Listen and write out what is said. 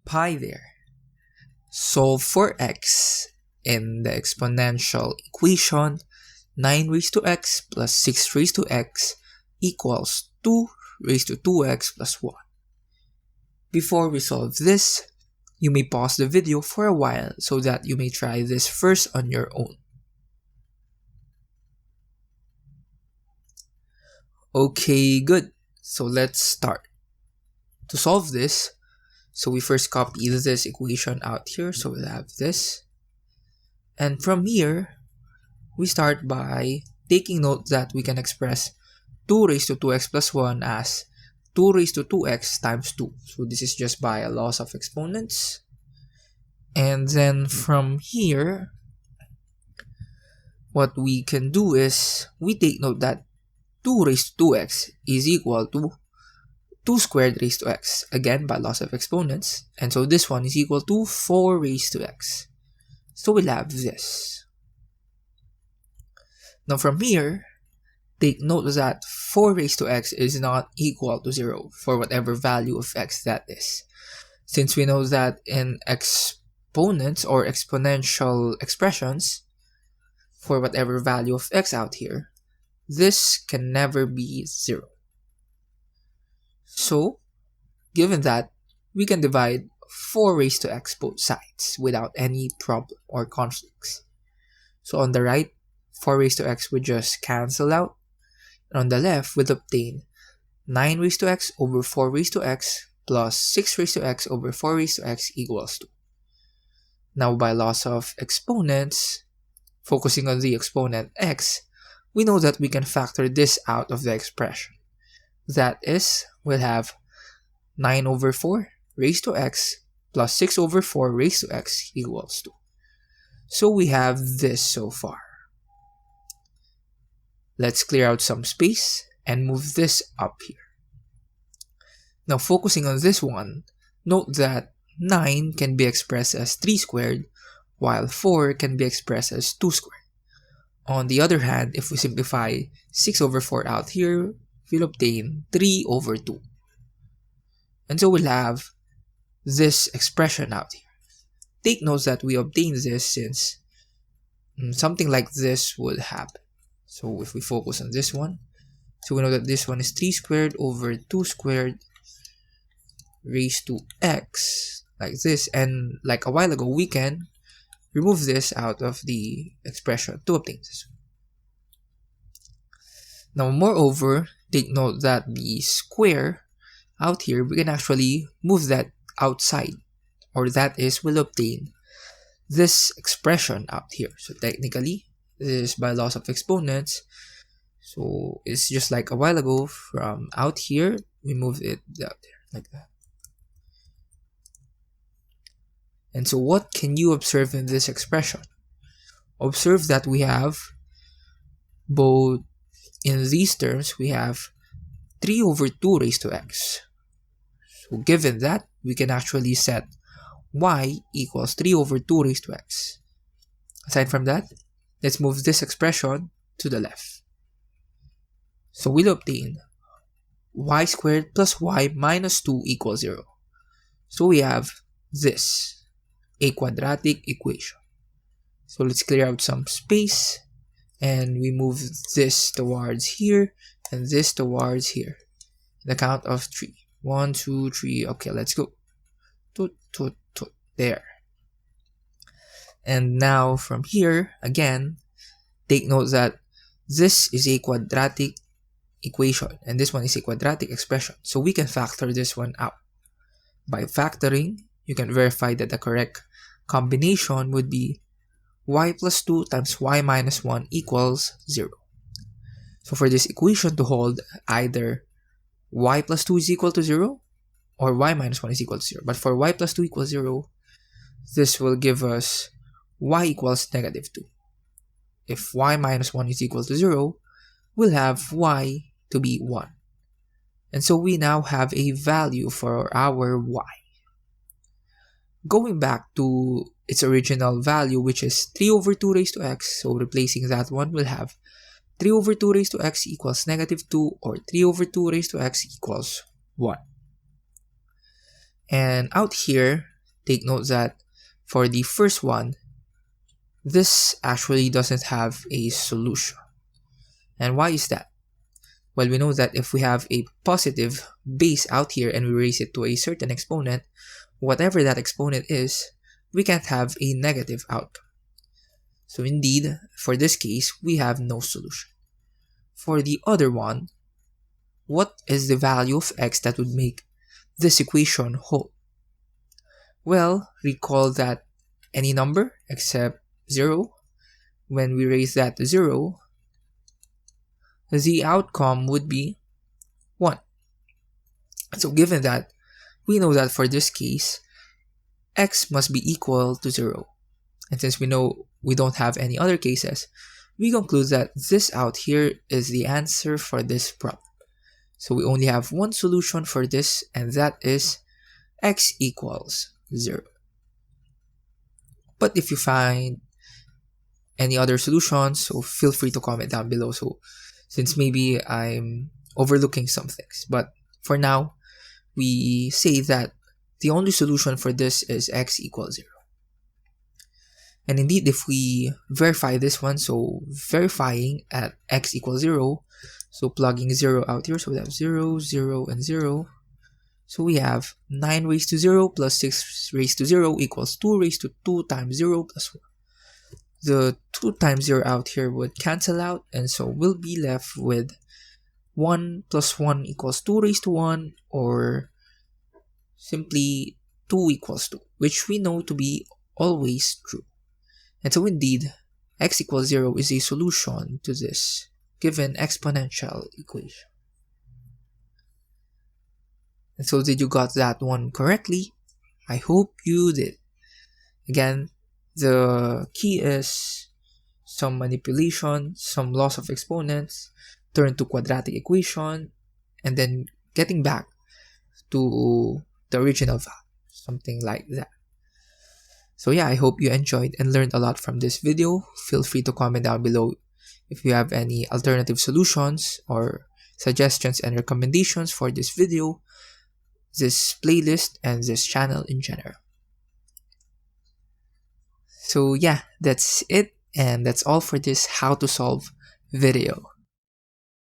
Hi there. Solve for x in the exponential equation 9 raised to x plus 6 raised to x equals 2 raised to 2x plus 1. Before we solve this, you may pause the video for a while so that you may try this first on your own. Okay, good. So let's start. To solve this, we first copy this equation out here, so we'll have this. And from here, we start by taking note that we can express 2 raised to 2x plus 1 as 2 raised to 2x times 2. So this is just by a loss of exponents. And then from here, what we can do is we take note that 2 raised to 2x is equal to 2 squared raised to x, again by loss of exponents. And so this one is equal to 4 raised to x. So we'll have this. Now from here, take note that 4 raised to x is not equal to 0 for whatever value of x that is. Since we know that in exponents or exponential expressions, for whatever value of x out here, this can never be 0. So, given that, we can divide 4 raised to x both sides without any problem or conflicts. So on the right, 4 raised to x would just cancel out. And on the left, we'll obtain 9 raised to x over 4 raised to x plus 6 raised to x over 4 raised to x equals 2. Now by loss of exponents, focusing on the exponent x, we know that we can factor this out of the expression. That is, we'll have 9 over 4 raised to x plus 6 over 4 raised to x equals 2. So we have this so far. Let's clear out some space and move this up here. Now focusing on this one, note that 9 can be expressed as 3 squared, while 4 can be expressed as 2 squared. On the other hand, if we simplify 6 over 4 out here, we'll obtain 3 over 2. And so we'll have this expression out here. Take note that we obtain this since something like this would happen. So if we focus on this one, so we know that this one is 3 squared over 2 squared raised to x, like this. And like a while ago, we can remove this out of the expression to obtain this. Now, moreover, take note that the square out here, we can actually move that outside, or that is, we'll obtain this expression out here. So technically, this is by loss of exponents. So it's just like a while ago, from out here, we move it out there, like that. And so what can you observe in this expression? Observe that we have both, in these terms, we have 3 over 2 raised to x. So given that, we can actually set y equals 3 over 2 raised to x. Aside from that, let's move this expression to the left. So we'll obtain y squared plus y minus 2 equals 0. So we have this, a quadratic equation. So let's clear out some space and we move this towards here and this towards here. The count of 3. 1, 2, 3. Okay, let's go. There. And now from here, again, take note that this is a quadratic equation and this one is a quadratic expression. So we can factor this one out. By factoring, you can verify that the correct combination would be y plus 2 times y minus 1 equals 0. So for this equation to hold, either y plus 2 is equal to 0 or y minus 1 is equal to 0. But for y plus 2 equals 0, this will give us y equals negative 2. If y minus 1 is equal to 0, we'll have y to be 1. And so we now have a value for our y. Going back to its original value, which is 3 over 2 raised to x, so replacing that one, we'll have 3 over 2 raised to x equals negative 2, or 3 over 2 raised to x equals 1. And out here, take note that for the first one, this actually doesn't have a solution. And why is that? Well, we know that if we have a positive base out here and we raise it to a certain exponent, whatever that exponent is, we can't have a negative outcome. So indeed, for this case, we have no solution. For the other one, what is the value of x that would make this equation whole? Well, recall that any number except 0, when we raise that to 0, the outcome would be 1. So given that, we know that for this case, x must be equal to 0. And since we know we don't have any other cases, we conclude that this out here is the answer for this problem. So we only have one solution for this, and that is x equals 0. But if you find any other solutions, so feel free to comment down below. So since maybe I'm overlooking some things, but for now, we say that the only solution for this is x equals 0. And indeed, if we verify this one, so verifying at x equals 0, so plugging 0 out here, so we have 0, 0, and 0. So we have 9 raised to 0 plus 6 raised to 0 equals 2 raised to 2 times 0 plus 1. The 2 times 0 out here would cancel out, and so we'll be left with 1 plus 1 equals 2 raised to 1, or simply 2 equals 2, which we know to be always true. And so indeed, x equals 0 is a solution to this given exponential equation. And so did you got that one correctly? I hope you did. Again, the key is some manipulation, some loss of exponents, turn to quadratic equation, and then getting back to the original value, something like that. So yeah, I hope you enjoyed and learned a lot from this video. Feel free to comment down below if you have any alternative solutions or suggestions and recommendations for this video, this playlist, and this channel in general. So yeah, that's it, and that's all for this how to solve video.